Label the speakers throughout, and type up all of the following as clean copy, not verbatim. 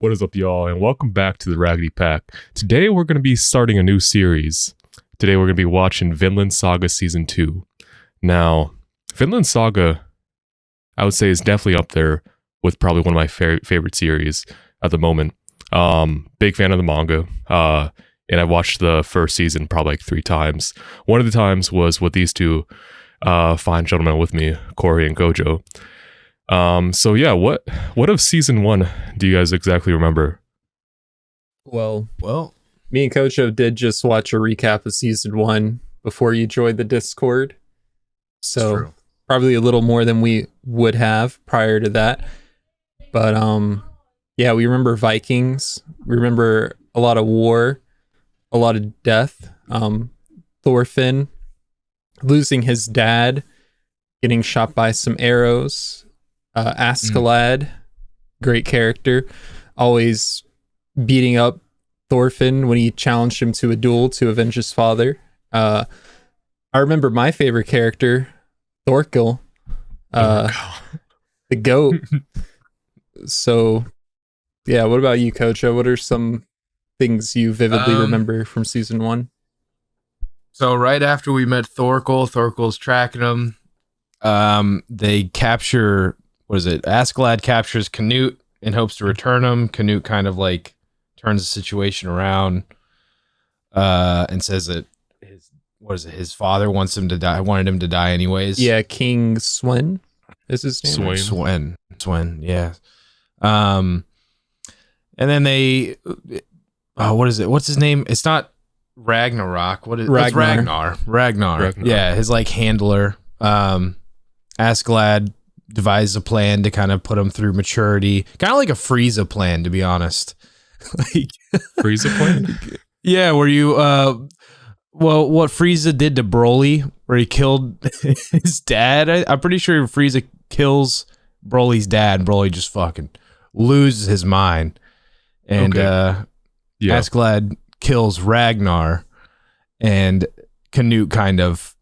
Speaker 1: What is up, y'all, and welcome back to the Raggedy Pack. Today we're going to be starting a new series. Today we're going to be watching Vinland Saga Season 2. Now, Vinland Saga, I would say, is definitely up there with probably one of my favorite series at the moment. Big fan of the manga, and I watched the first season probably like 3 times. One of the times was with these two fine gentlemen with me, Corey and Gojo. So yeah, what of season 1 do you guys exactly remember?
Speaker 2: Well, me and Kocho did just watch a recap of season 1 before you joined the Discord. So probably a little more than we would have prior to that. But yeah, we remember Vikings. We remember a lot of war, a lot of death. Thorfinn losing his dad, getting shot by some arrows. Askeladd, great character, always beating up Thorfinn when he challenged him to a duel to avenge his father. I remember my favorite character, Thorkel, the goat. So, yeah, what about you, Kocho? What are some things you vividly remember from season 1?
Speaker 3: So right after we met Thorkel's tracking him. They capture... What is it? Askeladd captures Canute in hopes to return him. Canute kind of like turns the situation around and says that his father wants him to die. Wanted him to die anyways.
Speaker 2: Yeah, King Swen is his name.
Speaker 3: Swen, yeah. And then they what is it? What's his name? It's not Ragnarok. What's Ragnar? Ragnar. Yeah, his like handler. Askeladd devised a plan to kind of put him through maturity, kind of like a Frieza plan, to be honest.
Speaker 1: Like Frieza plan?
Speaker 3: Yeah, where you what Frieza did to Broly, where he killed his dad. I'm pretty sure Frieza kills Broly's dad, and Broly just fucking loses his mind. And Askeladd kills Ragnar, and Canute kind of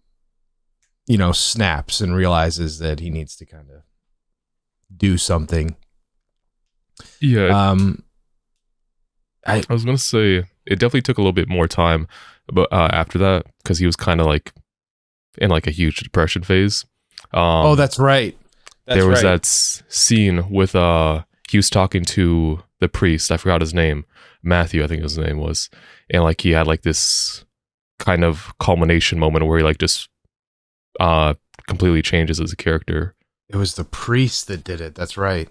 Speaker 3: snaps and realizes that he needs to kind of do something.
Speaker 1: Yeah. I was going to say, it definitely took a little bit more time but after that, because he was kind of like in like a huge depression phase.
Speaker 3: That's right.
Speaker 1: There was that scene with, he was talking to the priest. I forgot his name. Matthew, I think his name was. And like he had like this kind of culmination moment where he like just completely changes as a character.
Speaker 3: It was the priest that did it. That's right.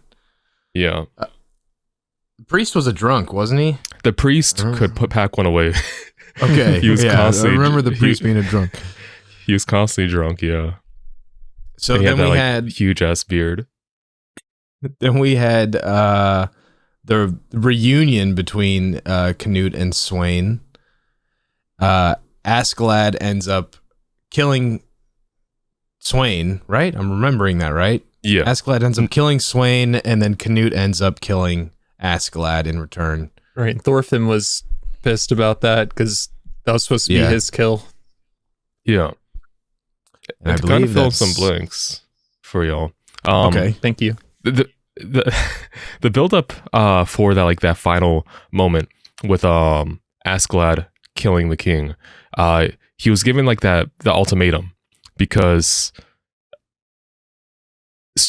Speaker 1: Yeah.
Speaker 3: The priest was a drunk, wasn't he?
Speaker 1: The priest could pack one away.
Speaker 3: Okay.
Speaker 1: He was constantly.
Speaker 3: I remember the priest being a drunk.
Speaker 1: He was constantly drunk. Yeah.
Speaker 3: So
Speaker 1: and
Speaker 3: then we
Speaker 1: like,
Speaker 3: had
Speaker 1: huge ass beard.
Speaker 3: Then we had the reunion between Canute and Swain. Askeladd ends up killing Swain, right? I'm remembering that, right?
Speaker 1: Yeah.
Speaker 3: Askeladd ends up killing Swain, and then Canute ends up killing Askeladd in return.
Speaker 2: Right. And Thorfinn was pissed about that because that was supposed to be his kill.
Speaker 1: Yeah.
Speaker 3: And I
Speaker 1: kind of fill in some blanks for y'all.
Speaker 3: Okay.
Speaker 2: Thank you.
Speaker 1: The build up for that, like that final moment with Askeladd killing the king, he was given like the ultimatum because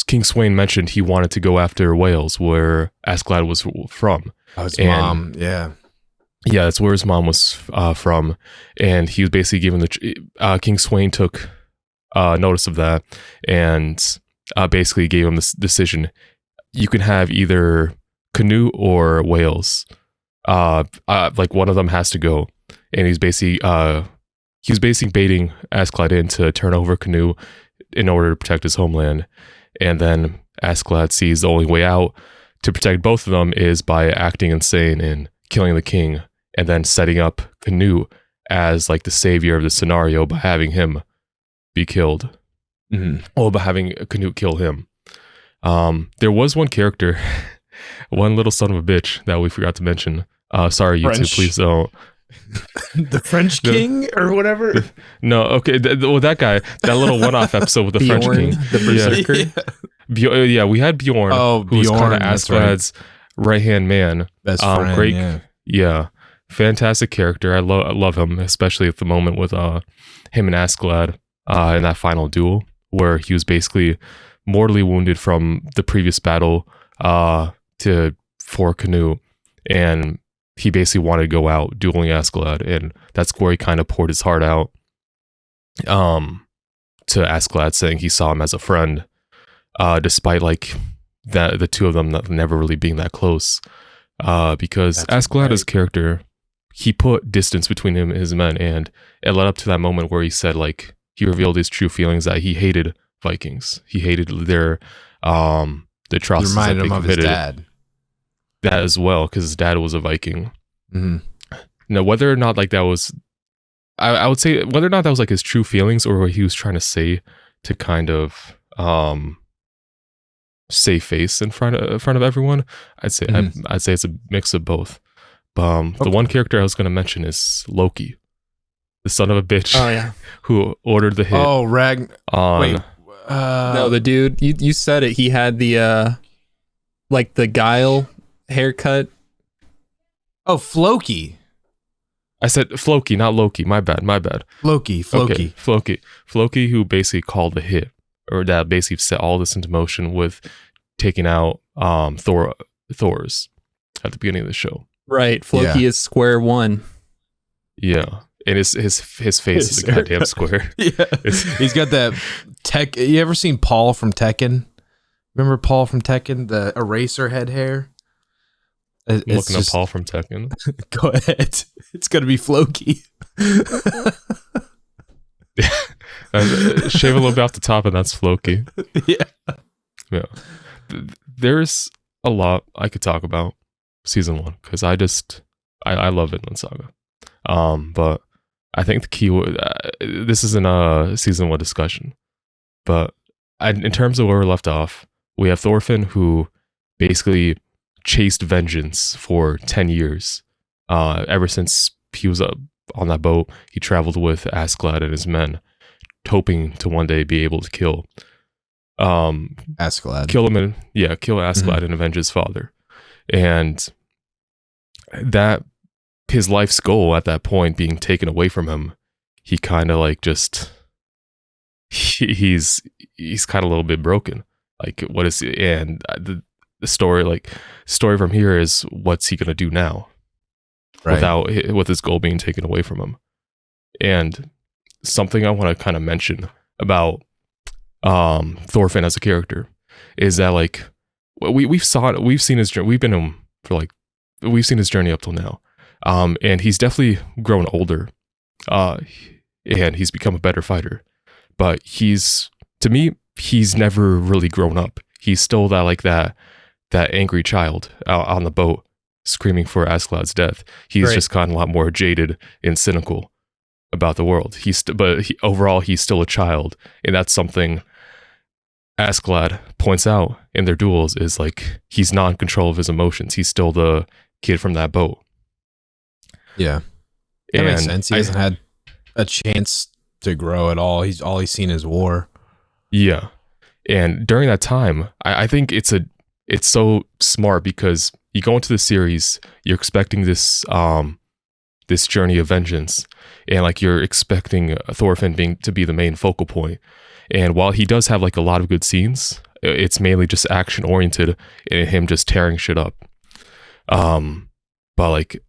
Speaker 1: King Swain mentioned he wanted to go after Wales, where Askeladd was from.
Speaker 3: Oh, his mom, yeah,
Speaker 1: that's where his mom was from, and he was basically given the King Swain took notice of that and basically gave him this decision: you can have either Canute or Wales, like one of them has to go, and he's basically baiting Askeladd in to turn over Canute in order to protect his homeland. And then Askeladd sees the only way out to protect both of them is by acting insane and killing the king, and then setting up Canute as like the savior of the scenario by having him be killed.
Speaker 3: Mm-hmm.
Speaker 1: Or by having Canute kill him. There was one character, one little son of a bitch that we forgot to mention. Sorry, YouTube, please don't.
Speaker 3: The French King or whatever.
Speaker 1: No, okay. That guy, that little one-off episode with the French King,
Speaker 2: the Berserker.
Speaker 1: Yeah, we had Bjorn, who was kind of Askeladd's right hand man.
Speaker 3: Best friend.
Speaker 1: Great, yeah, fantastic character. I love him, especially at the moment with him and Askeladd in that final duel, where he was basically mortally wounded from the previous battle for Canute, and he basically wanted to go out dueling Askeladd, and that's where he kind of poured his heart out to Askeladd, saying he saw him as a friend, despite like that the two of them never really being that close, because Askeladd as a character, he put distance between him and his men, and it led up to that moment where he said, like, he revealed his true feelings, that he hated Vikings. He hated their the atrocities that they committed. His dad. That as well, because his dad was a Viking.
Speaker 3: Mm-hmm.
Speaker 1: Now, whether or not like that was, I would say whether or not that was like his true feelings or what he was trying to say to kind of save face in front of everyone, I'd say I'd say it's a mix of both. The one character I was going to mention is Loki, the son of a bitch.
Speaker 2: Oh yeah,
Speaker 1: who ordered the hit.
Speaker 3: Oh, wait.
Speaker 2: No, the dude. You said it. He had the like the Guile haircut.
Speaker 3: Oh, Floki.
Speaker 1: I said Floki, not Loki. My bad.
Speaker 3: Floki.
Speaker 1: Okay, Floki, who basically called the hit, or that basically set all this into motion with taking out Thor's at the beginning of the show.
Speaker 2: Right, Floki is square one.
Speaker 1: Yeah, and his face is a goddamn square.
Speaker 3: Yeah, he's got that tech. You ever seen Paul from Tekken? Remember Paul from Tekken, the eraser head hair?
Speaker 1: Looking up Paul from Tekken.
Speaker 3: Go ahead. It's gonna be Floki.
Speaker 1: Shave a little bit off the top, and that's Floki. Yeah. There's a lot I could talk about season 1, because I love Vinland Saga. But I think the key this isn't a season 1 discussion, but in terms of where we're left off, we have Thorfinn, who basically chased vengeance for 10 years. Ever since he was on that boat, he traveled with Askeladd and his men, hoping to one day be able to kill
Speaker 3: Askeladd.
Speaker 1: Kill Askeladd and avenge his father. And that his life's goal at that point being taken away from him, he kind of like just he's kind of a little bit broken. Like, what is it? And the story from here is, what's he gonna do now, with his goal being taken away from him? And something I want to kind of mention about Thorfinn as a character is that, like, we've seen his journey. We've seen his journey up till now, and he's definitely grown older, and he's become a better fighter. But to me, he's never really grown up. He's still that angry child out on the boat screaming for Askeladd's death. He's just gotten a lot more jaded and cynical about the world. Overall, he's still a child, and that's something Askeladd points out in their duels, is like, he's not in control of his emotions. He's still the kid from that boat.
Speaker 3: Yeah, that makes sense. He hasn't had a chance to grow at all. All he's seen is war. Yeah,
Speaker 1: and during that time, I think it's so smart, because you go into the series, you're expecting this journey of vengeance, and like, you're expecting Thorfinn to be the main focal point. And while he does have like a lot of good scenes, it's mainly just action oriented and him just tearing shit up. But like,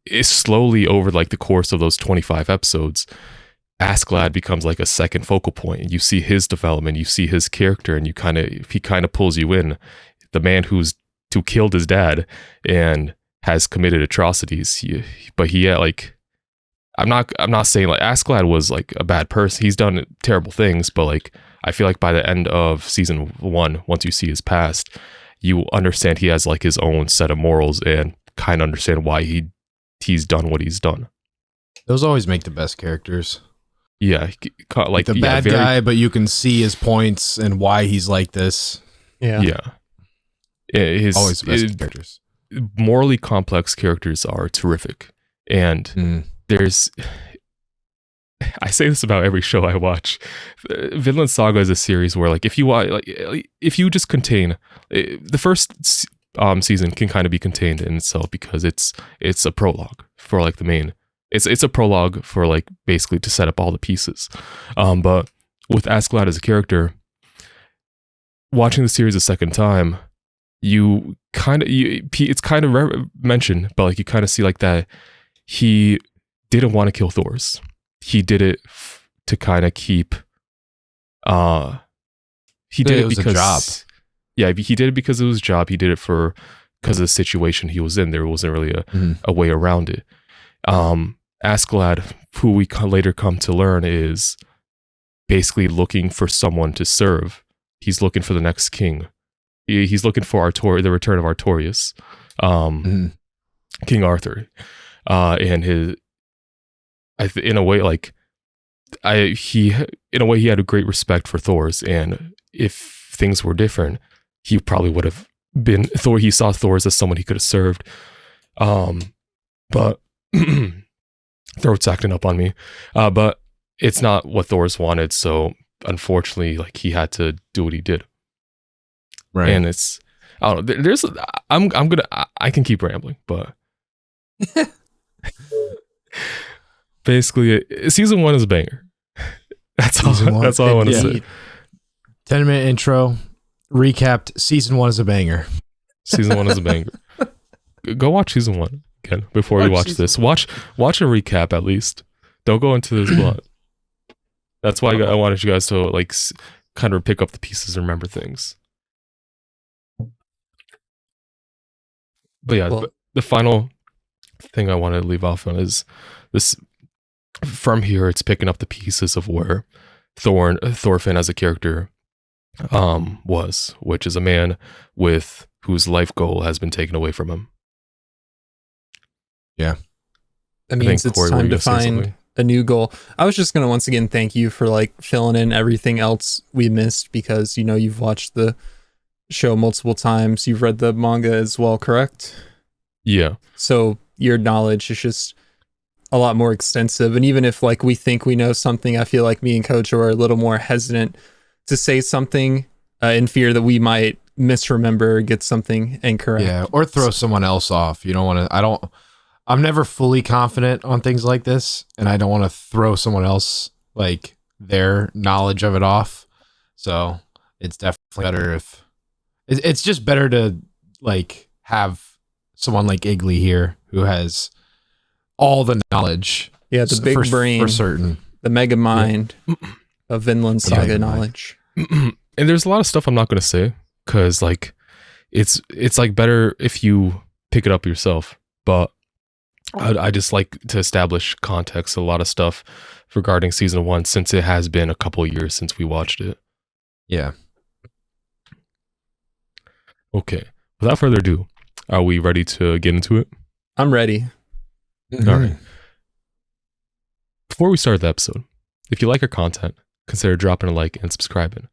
Speaker 1: it's slowly over like the course of those 25 episodes, Askeladd becomes like a second focal point, and you see his development, you see his character, and he kind of pulls you in. The man who killed his dad and has committed atrocities, I'm not saying like Askeladd was like a bad person. He's done terrible things, but like, I feel like by the end of season 1, once you see his past, you understand he has like his own set of morals, and kind of understand why he's done what he's done.
Speaker 3: Those always make the best characters.
Speaker 1: Yeah, like
Speaker 3: the bad guy, but you can see his points and why he's like this.
Speaker 1: Yeah.
Speaker 3: Always the best characters.
Speaker 1: Morally complex characters are terrific, and there's. I say this about every show I watch. Vinland Saga is a series where, like, if you just contain the first season can kind of be contained in itself because it's a prologue for like the main. It's a prologue for like basically to set up all the pieces. But with Askeladd as a character, watching the series a second time, it's kind of mentioned, but like you kind of see like that he didn't want to kill Thors. He did it to kind of keep. He did it because
Speaker 3: a job.
Speaker 1: Yeah, he did it because it was a job. He did it because of the situation he was in. There wasn't really a way around it. Askeladd, who we later come to learn, is basically looking for someone to serve. He's looking for the next king. He's looking for the return of Artorias, King Arthur, and his. In a way, he had a great respect for Thor's, and if things were different, he probably would have been Thor. He saw Thor's as someone he could have served, but throat's acting up on me. But it's not what Thor's wanted, so unfortunately, like he had to do what he did.
Speaker 3: Right,
Speaker 1: and it's I don't know. I can keep rambling, but. Basically, season 1 is a banger. That's all I want to say.
Speaker 3: 10-minute intro, recapped. Season 1 is a banger.
Speaker 1: Season 1 is a banger. Go watch season 1 again before you watch this. Watch a recap at least. Don't go into this blind. That's why I wanted you guys to like kind of pick up the pieces and remember things. But yeah, the final thing I want to leave off on is this. From here, it's picking up the pieces of where Thorfinn as a character was, which is a man whose life goal has been taken away from him.
Speaker 2: Yeah. That means it's time to find a new goal. I was just going to once again thank you for like filling in everything else we missed because, you know, you've watched the show multiple times. You've read the manga as well, correct?
Speaker 1: Yeah.
Speaker 2: So your knowledge is just a lot more extensive. And even if like we think we know something, I feel like me and Coach are a little more hesitant to say something in fear that we might misremember or get something incorrect.
Speaker 3: Yeah, or throw someone else off. You don't want to, I'm never fully confident on things like this, and I don't want to throw someone else, like, their knowledge of it off. So it's definitely better if, it's just better to, like, have someone like Igley here who has all the knowledge.
Speaker 2: Yeah, the big brain.
Speaker 3: For certain.
Speaker 2: The mega mind of Vinland Saga knowledge.
Speaker 1: And there's a lot of stuff I'm not going to say because, like, it's like better if you pick it up yourself. But I just like to establish context, a lot of stuff regarding season 1 since it has been a couple of years since we watched it.
Speaker 3: Yeah.
Speaker 1: Okay. Without further ado, are we ready to get into it?
Speaker 2: I'm ready.
Speaker 3: Mm-hmm.
Speaker 1: All right. Before we start the episode, if you like our content, consider dropping a like and subscribing.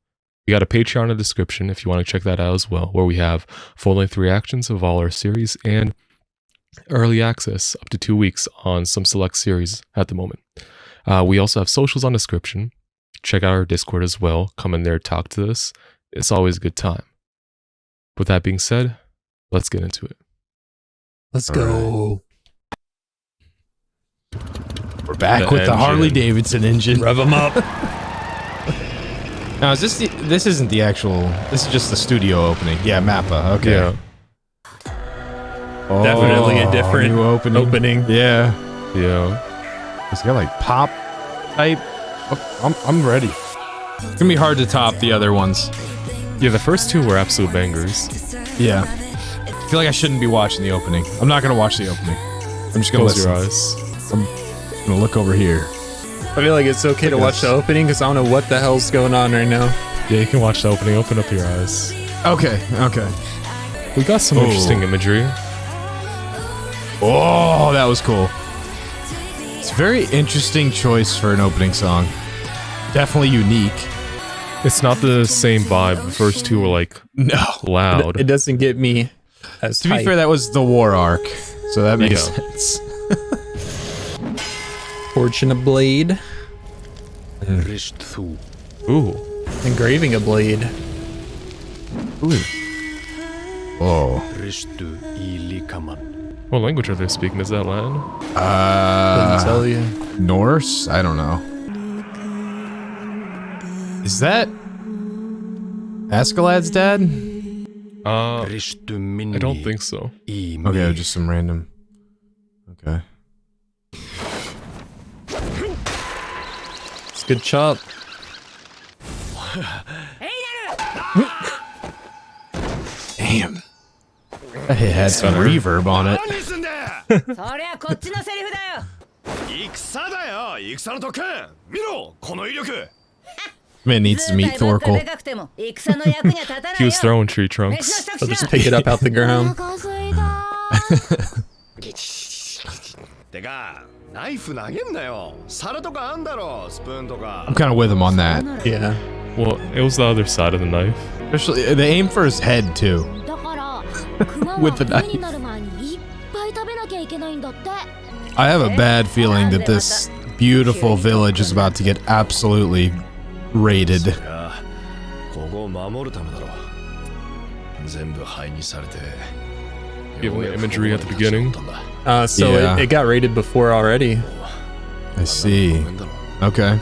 Speaker 1: We got a Patreon in the description if you want to check that out as well, where we have full-length reactions of all our series and early access up to 2 weeks on some select series at the moment. We also have socials on the description. Check out our Discord as well. Come in there, talk to us. It's always a good time. With that being said, let's get into it.
Speaker 2: Let's go.
Speaker 3: We're back with the Harley Davidson engine.
Speaker 2: Rev them up.
Speaker 3: Now, is this isn't the actual, this is just the studio opening. Yeah, Mappa. Okay.
Speaker 1: Yeah.
Speaker 3: Oh,
Speaker 2: definitely a different
Speaker 3: new opening.
Speaker 2: Yeah.
Speaker 1: Yeah.
Speaker 3: It's got like pop type. Oh, I'm ready. It's gonna be hard to top the other ones.
Speaker 1: Yeah, the first two were absolute bangers.
Speaker 3: Yeah. I feel like I shouldn't be watching the opening. I'm not gonna watch the opening. I'm just gonna
Speaker 1: Close
Speaker 3: listen.
Speaker 1: your eyes.
Speaker 3: I'm gonna look over here.
Speaker 2: I feel like it's okay to watch the opening because I don't know what the hell's going on right now.
Speaker 1: Yeah, you can watch the opening. Open up your eyes.
Speaker 3: Okay.
Speaker 1: We got some interesting imagery.
Speaker 3: Oh, that was cool. It's a very interesting choice for an opening song. Definitely unique.
Speaker 1: It's not the same vibe. The first two were like loud.
Speaker 2: It doesn't get me as
Speaker 3: To be fair, that was the war arc, so that makes sense.
Speaker 2: Fortune a blade.
Speaker 1: Ooh.
Speaker 2: Engraving a blade.
Speaker 3: Ooh. Oh.
Speaker 1: What language are they speaking? Is that Latin?
Speaker 2: Couldn't tell you.
Speaker 3: Norse? I don't know. Is that Askeladd's dad?
Speaker 1: I don't think so.
Speaker 3: Okay, just some random. Okay.
Speaker 2: It's a good chop.
Speaker 3: Damn. That hit had some reverb on it. Man needs to meet Thorkel.
Speaker 1: He was throwing tree trunks.
Speaker 2: They'll just pick it up out the ground.
Speaker 3: I'm kind of with him on that.
Speaker 2: Yeah.
Speaker 1: Well, it was the other side of the knife.
Speaker 3: Especially, they aim for his head too. With the knife. I have a bad feeling that this beautiful village is about to get absolutely raided.
Speaker 1: Given the imagery at the beginning.
Speaker 2: So
Speaker 3: Yeah.
Speaker 2: it got raided before already.
Speaker 3: I see. Okay.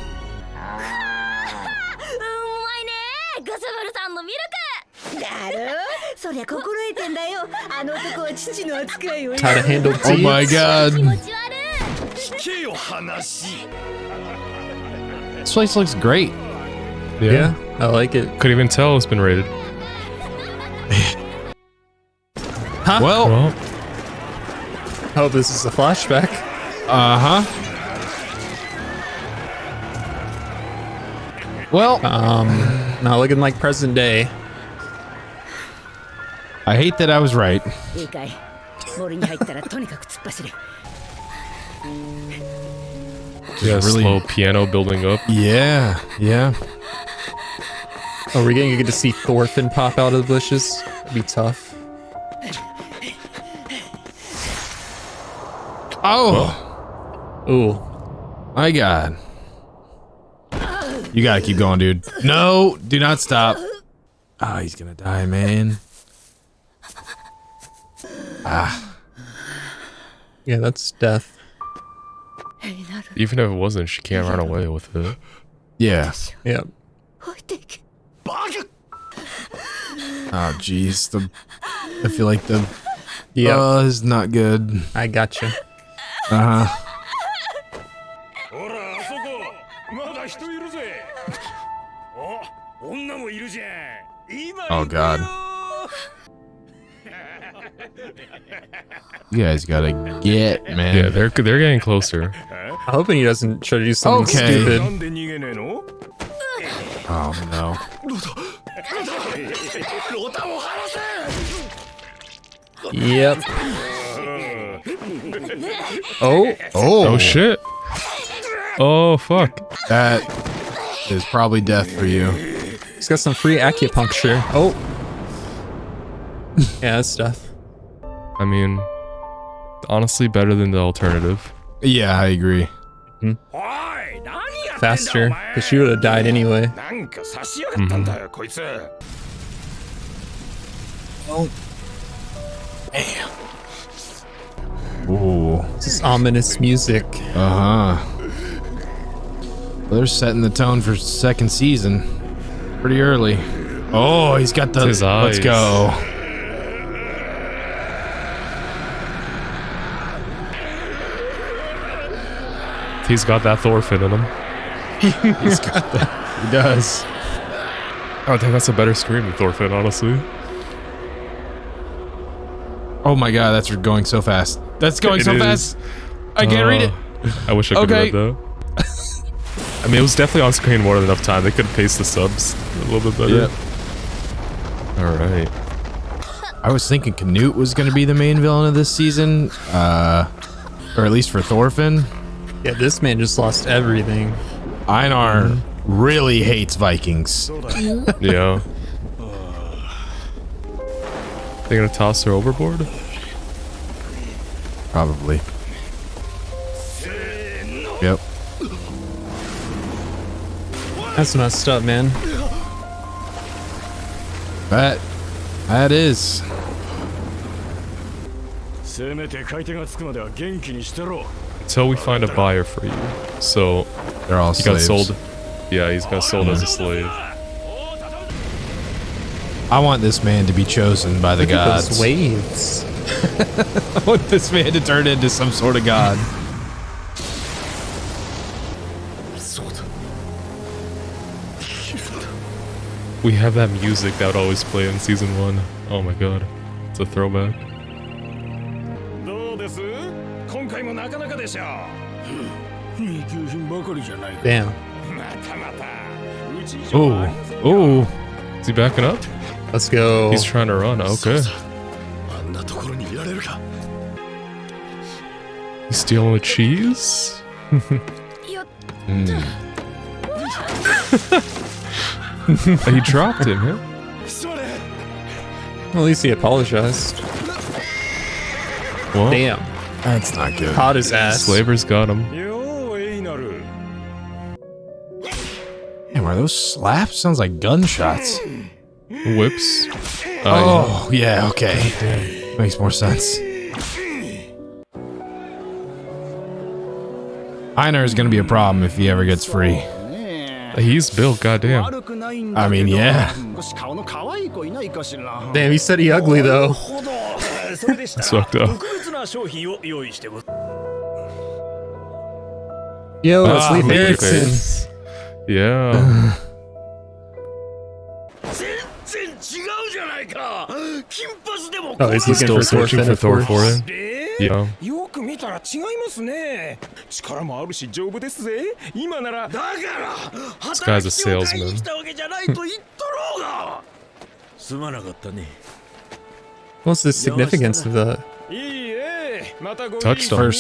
Speaker 2: How to handle teeth.
Speaker 3: Oh my god. This place looks great.
Speaker 2: Yeah, I like it.
Speaker 1: Couldn't even tell it's been raided.
Speaker 2: Huh?
Speaker 3: Well,
Speaker 1: Well,
Speaker 2: Oh, this is a flashback.
Speaker 3: uh-huh. Well,
Speaker 2: Not looking like present day.
Speaker 3: I hate that I was right.
Speaker 1: yeah,
Speaker 3: Really-
Speaker 1: slow piano building up.
Speaker 3: Yeah, yeah.
Speaker 2: Oh, we're gonna get to see Thorfinn pop out of the bushes. That'd be tough.
Speaker 3: Oh,
Speaker 2: Ooh.
Speaker 3: my god. You gotta keep going, dude. No, do not stop. Oh, he's gonna die, man.
Speaker 2: Yeah, that's death.
Speaker 1: Even if it wasn't, she can't run away with it.
Speaker 3: Yeah.
Speaker 2: Yeah.
Speaker 3: Oh, jeez. I feel like the
Speaker 2: Yeah.
Speaker 3: is not good.
Speaker 2: I gotcha.
Speaker 3: Uh-huh. Oh, God. You guys gotta get, man.
Speaker 1: Yeah, they're getting closer.
Speaker 2: I'm hoping he doesn't try to do something
Speaker 3: Okay.
Speaker 2: stupid.
Speaker 3: Oh, no.
Speaker 2: Yep. Oh.
Speaker 1: Oh shit. Oh fuck.
Speaker 3: That is probably death for you.
Speaker 2: He's got some free acupuncture. Oh. Yeah, that's death.
Speaker 1: I mean, honestly, better than the alternative.
Speaker 3: Yeah, I agree.
Speaker 2: Faster, because she would have died anyway.
Speaker 3: Oh. Damn. Ooh.
Speaker 2: This is ominous music.
Speaker 3: Uh-huh. Well, they're setting the tone for second season. Pretty early. Oh, he's got the...
Speaker 1: His
Speaker 3: Let's
Speaker 1: eyes.
Speaker 3: go.
Speaker 1: He's got that Thorfinn in him.
Speaker 3: He's got that. He does.
Speaker 1: Oh, damn, that's a better scream than Thorfinn, honestly.
Speaker 3: Oh my god, that's going so fast. That's going
Speaker 1: It
Speaker 3: so
Speaker 1: is.
Speaker 3: fast. I can't read it.
Speaker 1: I wish I could
Speaker 3: Okay.
Speaker 1: read that. I mean, it was definitely on screen more than enough time. They could have paced the subs a little bit better.
Speaker 3: Yep.
Speaker 1: All right.
Speaker 3: I was thinking Canute was going to be the main villain of this season. Or at least for Thorfinn.
Speaker 2: Yeah, this man just lost everything.
Speaker 3: Einar really hates Vikings.
Speaker 1: Yeah. They gonna toss her overboard?
Speaker 3: Probably. Yep.
Speaker 2: That's messed up, man.
Speaker 3: That is.
Speaker 1: Until we find a buyer for you. So
Speaker 3: They're all
Speaker 1: he got
Speaker 3: slaves.
Speaker 1: sold. Yeah, he's got sold as a slave.
Speaker 3: I want this man to be chosen by the
Speaker 2: Look at
Speaker 3: gods.
Speaker 2: those waves.
Speaker 3: I want this man to turn into some sort of god.
Speaker 1: We have that music that would always play in season 1. Oh my god. It's a throwback.
Speaker 2: Damn.
Speaker 3: Ooh. Ooh.
Speaker 1: Is he backing up?
Speaker 2: Let's go.
Speaker 1: He's trying to run. Okay. He's stealing the cheese? He dropped him, huh?
Speaker 2: At least he apologized.
Speaker 1: Well,
Speaker 2: Damn.
Speaker 3: That's not good.
Speaker 2: Caught his ass.
Speaker 1: Slavers got him.
Speaker 3: Damn, are those slaps? Sounds like gunshots.
Speaker 1: Whips.
Speaker 3: Oh, yeah, okay. Makes more sense. Einar is gonna be a problem if he ever gets free.
Speaker 1: He's built, goddamn.
Speaker 3: I mean, yeah.
Speaker 2: Damn, he said he ugly though.
Speaker 1: That's fucked up.
Speaker 2: Yo, it's
Speaker 1: Ah,
Speaker 2: Leif
Speaker 1: Leif
Speaker 2: Erikson.
Speaker 1: Erikson. Yeah.
Speaker 2: Oh, he's
Speaker 1: He's
Speaker 2: looking
Speaker 1: still
Speaker 2: for
Speaker 1: searching
Speaker 2: Thorfinn,
Speaker 1: for
Speaker 2: of
Speaker 1: Thor
Speaker 2: course.
Speaker 1: for it. Yeah. This guy's a salesman.
Speaker 2: What's the significance of that?
Speaker 1: Touched him.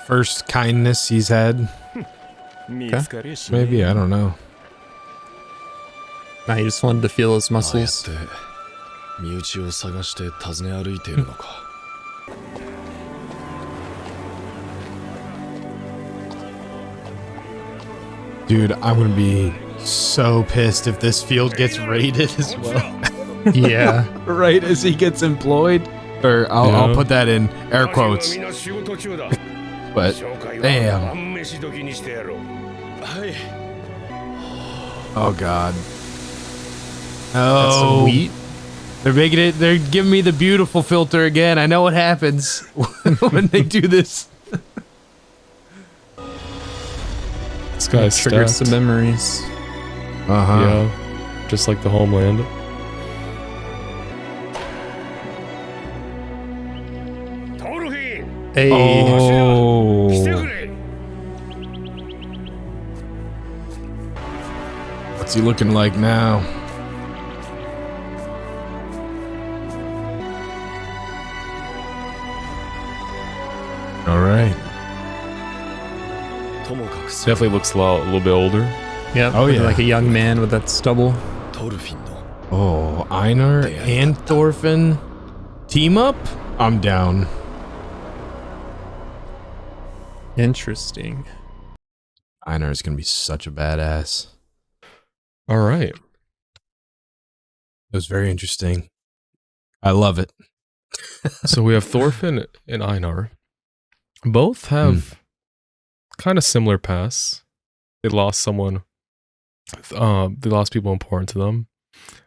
Speaker 3: First kindness he's had. Maybe, I don't know.
Speaker 2: Nah, he just wanted to feel his muscles.
Speaker 3: Dude, I'm gonna be so pissed if this field gets raided as well.
Speaker 2: Yeah.
Speaker 3: Right as he gets employed. Or I'll put that in air quotes. But damn. Oh god.
Speaker 2: That's some
Speaker 3: Oh,
Speaker 2: wheat.
Speaker 3: they're making it. They're giving me the beautiful filter again. I know what happens when they do this.
Speaker 1: This guy's
Speaker 2: Triggered
Speaker 1: stacked.
Speaker 2: some memories.
Speaker 1: Yeah. Just like the homeland.
Speaker 2: Hey.
Speaker 3: Oh. What's he looking like now? All right.
Speaker 1: Definitely looks a little bit older.
Speaker 2: Yeah.
Speaker 3: Oh, yeah.
Speaker 2: Like a young man with that stubble.
Speaker 3: Oh, Einar and Thorfinn team up? I'm down.
Speaker 2: Interesting.
Speaker 3: Einar is gonna be such a badass.
Speaker 1: All right.
Speaker 3: It was very interesting. I love it.
Speaker 1: So we have Thorfinn and Einar. Both have kind of similar pasts. They lost someone. They lost people important to them.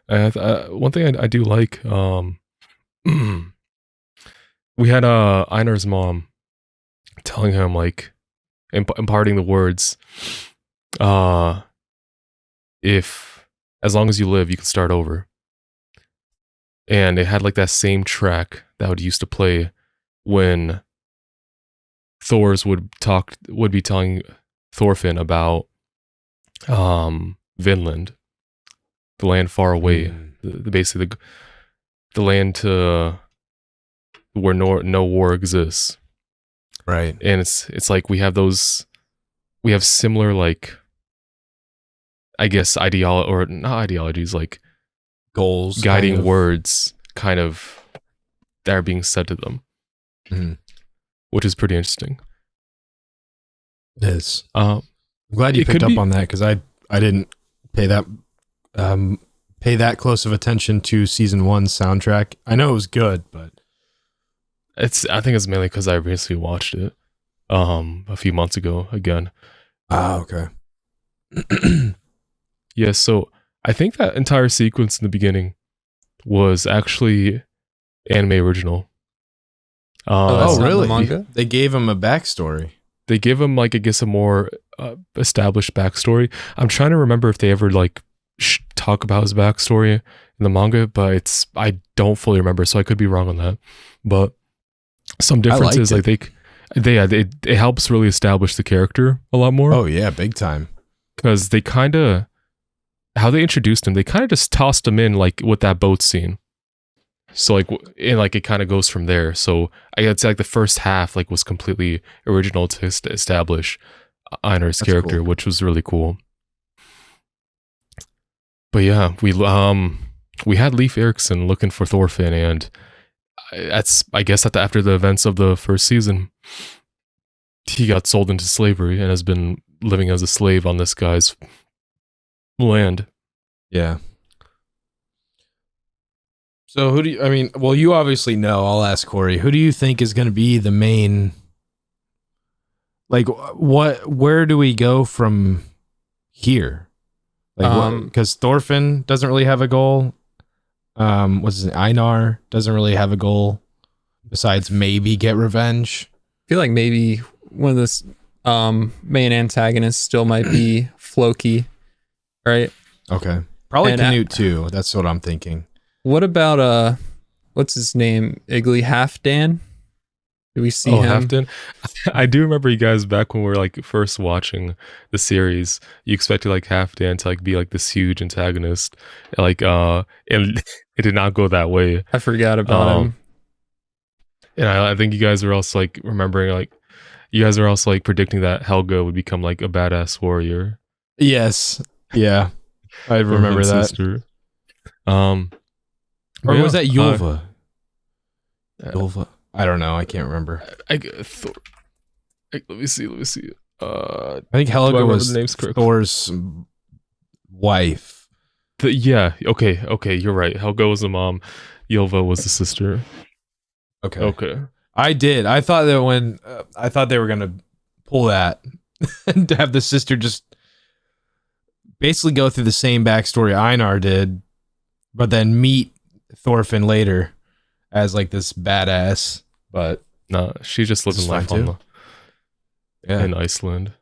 Speaker 1: And one thing I do like, we had Einar's mom telling him, like, imparting the words, if as long as you live, you can start over. And it had like that same track that would used to play when Thor's would be telling Thorfinn about Vinland, the land far away, basically the land to where no war exists.
Speaker 3: Right.
Speaker 1: And it's like we have similar, like, I guess or not ideologies, like
Speaker 3: Goals.
Speaker 1: guiding
Speaker 3: kind of.
Speaker 1: words kind of that are being said to them.
Speaker 3: Mhm.
Speaker 1: Which is pretty interesting.
Speaker 3: It is.
Speaker 1: Um,
Speaker 3: I'm glad you
Speaker 1: it
Speaker 3: picked
Speaker 1: could
Speaker 3: up
Speaker 1: be-
Speaker 3: on that because I didn't pay that close of attention to season 1's soundtrack. I know it was good, but
Speaker 1: I think it's mainly because I recently watched it a few months ago again.
Speaker 3: Okay.
Speaker 1: Yeah, so I think that entire sequence in the beginning was actually anime original.
Speaker 2: that's not in the
Speaker 3: really?
Speaker 2: manga?
Speaker 3: They gave him a backstory.
Speaker 1: They give him like I guess a more established backstory. I'm trying to remember if they ever like talk about his backstory in the manga, but I don't fully remember, so I could be wrong on that. But some differences like it helps really establish the character a lot more.
Speaker 3: Oh yeah, big time.
Speaker 1: Because they kind of how they introduced him, they kind of just tossed him in like with that boat scene. So like and like it kind of goes from there. So I'd say like the first half like was completely original to establish Einar's character,
Speaker 3: cool.
Speaker 1: which was really cool. But yeah, we had Leif Erikson looking for Thorfinn, and that's I guess after the events of the first season, he got sold into slavery and has been living as a slave on this guy's land.
Speaker 3: Yeah. So who do you, I mean, well, you obviously know, I'll ask Corey, who do you think is going to be the main, like where do we go from here? Like, because Thorfinn doesn't really have a goal. What's his name? Einar doesn't really have a goal besides maybe get revenge.
Speaker 2: I feel like maybe one of the main antagonists still might be Floki, right?
Speaker 3: Okay. Probably
Speaker 2: And
Speaker 3: Canute too. That's what I'm thinking.
Speaker 2: What about what's his name? Igly Halfdan? Do we see him?
Speaker 1: Halfdan? I do remember you guys back when we were like first watching the series. You expected like Halfdan to like be like this huge antagonist, like and it did not go that way.
Speaker 2: I forgot about him.
Speaker 1: And I think you guys were also like remembering like you guys are also like predicting that Helga would become like a badass warrior.
Speaker 3: Yes. Yeah. I remember that.
Speaker 1: Sister.
Speaker 3: Or was that Yulva? Yulva? I don't know. I can't remember.
Speaker 1: Let me see.
Speaker 3: I think Helga was Thor's wife.
Speaker 1: Okay. You're right. Helga was the mom. Yulva was the sister. Okay.
Speaker 3: I thought that I thought they were gonna pull that and have the sister just basically go through the same backstory Einar did, but then meet Thorfinn later as like this badass. But
Speaker 1: no, she just lives in life in Iceland.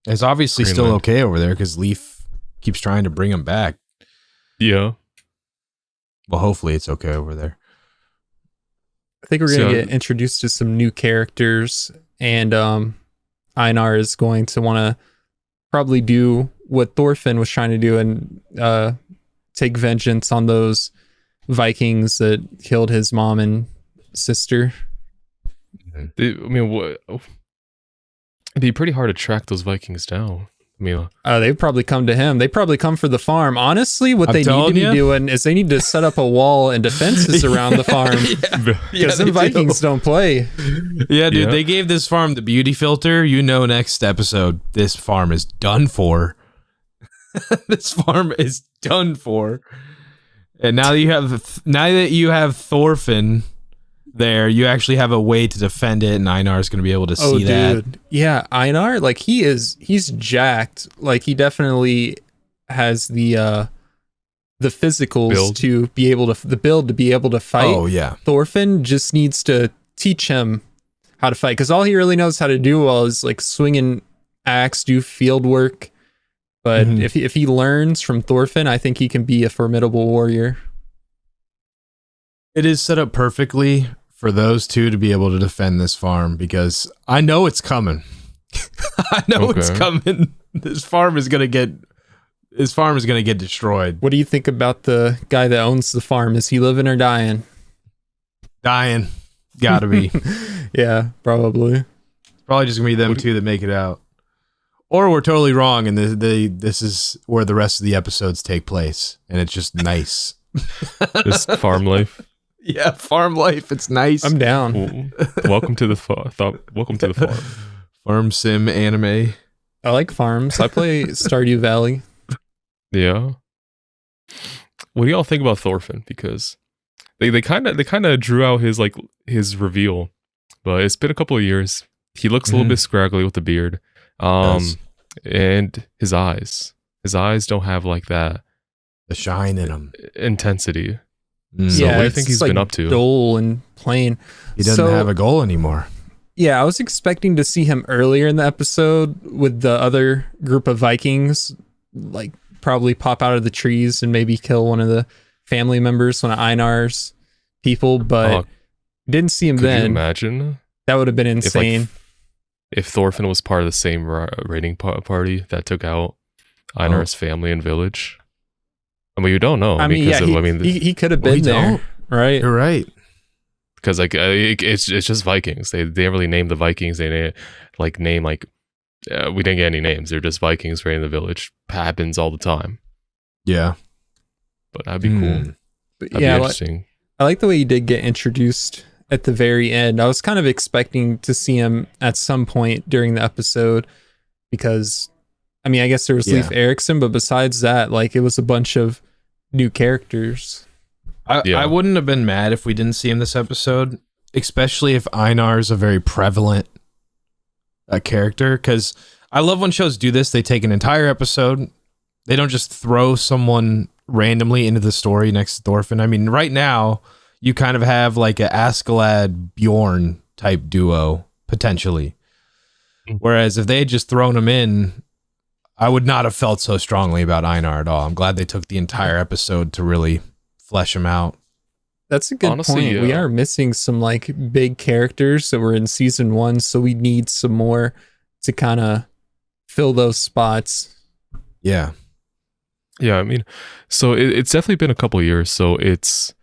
Speaker 3: It's obviously
Speaker 1: Greenland.
Speaker 3: still okay over there because Leif keeps trying to bring him back.
Speaker 1: Yeah.
Speaker 3: Well, hopefully it's okay over there.
Speaker 2: I think we're going to get introduced to some new characters, and Einar is going to want to probably do what Thorfinn was trying to do and take vengeance on those Vikings that killed his mom and sister.
Speaker 1: I mean, it'd be pretty hard to track those Vikings down. I mean,
Speaker 2: they'd probably come to him. They probably come for the farm. Honestly, what they need to be doing is they need to set up a wall and defenses around the farm. Because the Vikings don't play.
Speaker 3: Yeah, dude, they gave this farm the beauty filter. You know, next episode, this farm is done for. This farm is done for. And now that you have Thorfinn there, you actually have a way to defend it, and Einar is going to be able to see that.
Speaker 2: Yeah, Einar, like he's jacked. Like he definitely has the physicals build to be able to fight.
Speaker 3: Oh yeah.
Speaker 2: Thorfinn just needs to teach him how to fight, because all he really knows how to do well is like swing an axe, do field work. But if he learns from Thorfinn, I think he can be a formidable warrior.
Speaker 3: It is set up perfectly for those two to be able to defend this farm, because I know it's coming. I know it's coming. This farm is gonna get destroyed.
Speaker 2: What do you think about the guy that owns the farm? Is he living or dying?
Speaker 3: Dying. Gotta be.
Speaker 2: Yeah, probably.
Speaker 3: It's probably just gonna be them two that make it out. Or we're totally wrong, and this is where the rest of the episodes take place, and it's just nice.
Speaker 1: Just farm life.
Speaker 3: Yeah, farm life. It's nice.
Speaker 2: I'm down.
Speaker 1: Welcome to the welcome to the farm.
Speaker 3: Farm sim anime.
Speaker 2: I like farms. I play Stardew Valley.
Speaker 1: Yeah. What do y'all think about Thorfinn? Because they kind of drew out his reveal, but it's been a couple of years. He looks a little bit scraggly with the beard, and his eyes don't have like that
Speaker 3: the shine in them,
Speaker 1: intensity.
Speaker 2: So
Speaker 1: what do you think he's been up to?
Speaker 2: Dull and plain.
Speaker 3: He doesn't have a goal anymore.
Speaker 2: Yeah, I was expecting to see him earlier in the episode with the other group of Vikings, like probably pop out of the trees and maybe kill one of the family members, one of Einar's people, but didn't see him then.
Speaker 1: Could you imagine?
Speaker 2: That would have been insane.
Speaker 1: If Thorfinn was part of the same raiding party that took out Einar's family and village. I mean, you don't know.
Speaker 2: He could have been there, right?
Speaker 3: You're right.
Speaker 1: Because it's just Vikings. They didn't really name the Vikings. They didn't we didn't get any names. They're just Vikings raiding the village. Happens all the time.
Speaker 3: Yeah,
Speaker 1: but that'd be cool.
Speaker 2: But
Speaker 1: that'd be interesting.
Speaker 2: I like the way he did get introduced at the very end. I was kind of expecting to see him at some point during the episode because, I mean, I guess there was Leif Erikson, but besides that, like it was a bunch of new characters.
Speaker 3: I wouldn't have been mad if we didn't see him this episode, especially if Einar is a very prevalent character, because I love when shows do this. They take an entire episode. They don't just throw someone randomly into the story next to Thorfinn. I mean, right now, you kind of have like a Askeladd Bjorn type duo, potentially. Whereas if they had just thrown him in, I would not have felt so strongly about Einar at all. I'm glad they took the entire episode to really flesh him out.
Speaker 2: That's a good point. We are missing some like big characters that were in season 1, so we need some more to kind of fill those spots.
Speaker 3: Yeah.
Speaker 1: Yeah, I mean, so it's definitely been a couple of years. So it's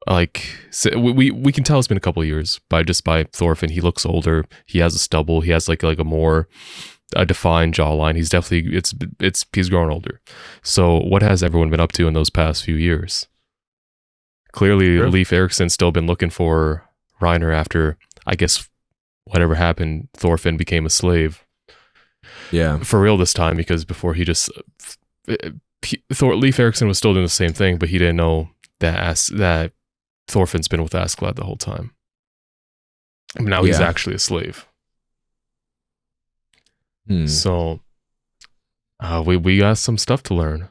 Speaker 1: like we can tell it's been a couple of years by Thorfinn. He looks older. He has a stubble. He has like a more defined jawline. He's definitely he's growing older. So what has everyone been up to in those past few years? Clearly, Leif Erikson's still been looking for Reiner after, I guess, whatever happened, Thorfinn became a slave.
Speaker 3: Yeah.
Speaker 1: For real this time, because before Leif Erikson was still doing the same thing, but he didn't know that Thorfinn's been with Askeladd the whole time. And now he's actually a slave. So, we got some stuff to learn.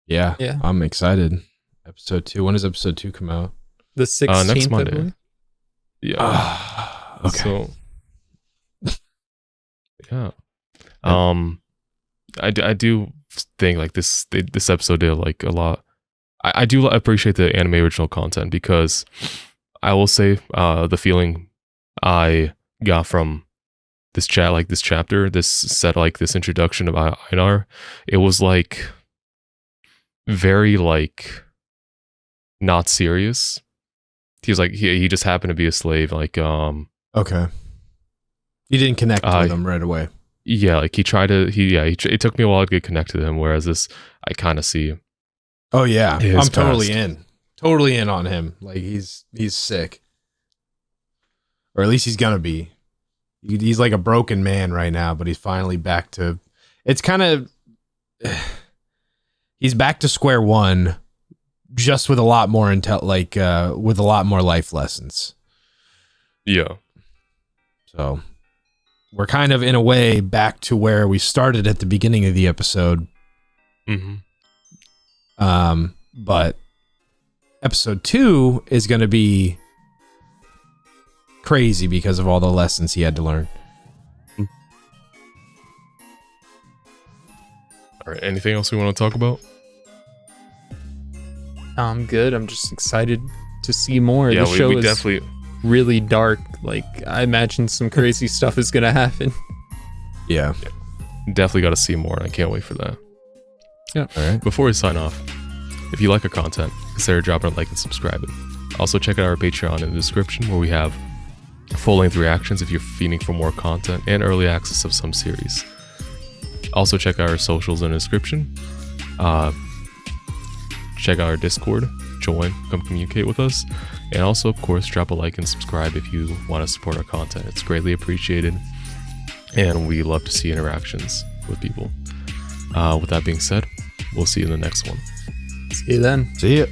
Speaker 3: Yeah. I'm excited. Episode 2. When does episode 2 come out?
Speaker 2: The 16th,
Speaker 1: next Monday. Yeah.
Speaker 3: Okay.
Speaker 1: So, yeah. I do think like this episode did like a lot. I do appreciate the anime original content, because I will say the feeling I got from this chapter, this introduction of Einar, it was like very like not serious. He was like he just happened to be a slave, like
Speaker 3: okay. You didn't connect with him right away.
Speaker 1: Yeah, like he tried to it took me a while to get connected to him, whereas this I kind of see.
Speaker 3: Oh yeah, I'm totally
Speaker 1: past.
Speaker 3: Totally in on him. Like he's sick, or at least he's gonna be. He's like a broken man right now, but he's finally back to. It's kind of. He's back to square one, just with a lot more with a lot more life lessons.
Speaker 1: Yeah.
Speaker 3: So, we're kind of in a way back to where we started at the beginning of the episode.
Speaker 1: Mm-hmm.
Speaker 3: But episode 2 is going to be crazy because of all the lessons he had to learn.
Speaker 1: All right. Anything else we want to talk about?
Speaker 2: I'm good. I'm just excited to see more.
Speaker 1: Yeah,
Speaker 2: the show
Speaker 1: we
Speaker 2: is
Speaker 1: definitely
Speaker 2: really dark. Like I imagine some crazy stuff is gonna happen.
Speaker 3: Yeah.
Speaker 1: Definitely got to see more, and I can't wait for that.
Speaker 2: Yeah.
Speaker 3: All right.
Speaker 1: Before we sign off, if you like our content, consider dropping a like and subscribing. Also, check out our Patreon in the description, where we have full-length reactions if you're feeding for more content, and early access of some series. Also, check out our socials in the description. Check out our Discord. Join, come communicate with us. And also, of course, drop a like and subscribe if you want to support our content. It's greatly appreciated. And we love to see interactions with people. With that being said, we'll see you in the next one.
Speaker 2: See you then.
Speaker 3: See ya.